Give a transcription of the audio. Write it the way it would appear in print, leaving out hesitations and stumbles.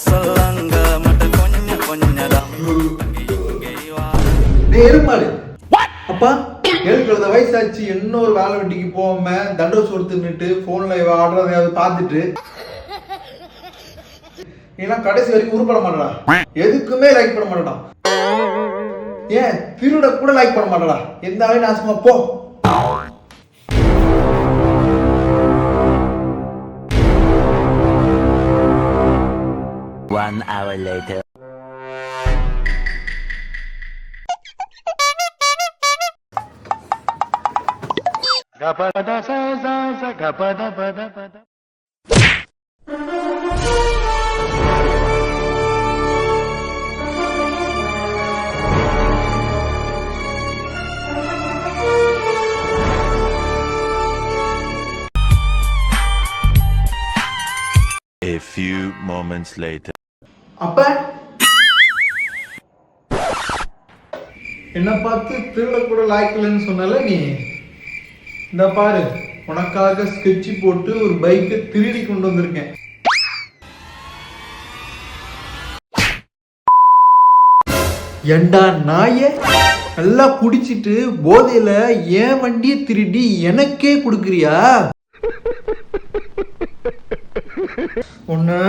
சொல்லங்க மட்டும் கொஞ்சம் கொஞ்சம் எருமாடு அப்பா 7 வயசாச்சு இன்னொரு வேலை வெட்டிக்கு போகாம தண்டோ சோறு தின்னுட்டு போன்ல ஆடுறதையாவது பார்த்துட்டு நீலாம் கடைசி வரைக்கும் உருப்பட மாட்டடா. எதுக்குமே லைக் பண்ண மாட்டடா. ஏன் திருட கூட லைக் பண்ண மாட்டடா. எந்த ஆளையும் நாசமா போ. One hour later. A few moments later. அப்ப என்ன பார்த்து திருட கூட லாய்க்கலன்னு சொன்னால நீ இந்த பாரு உனக்காக ஸ்கெட்ச் போட்டு ஒரு பைக்கை திருடி கொண்டு வந்திருக்கேன். ஏண்டா நாயே நல்லா குடிச்சிட்டு போதையில ஏன் வண்டியை திருடி எனக்கே கொடுக்குறியா? ஒண்ணு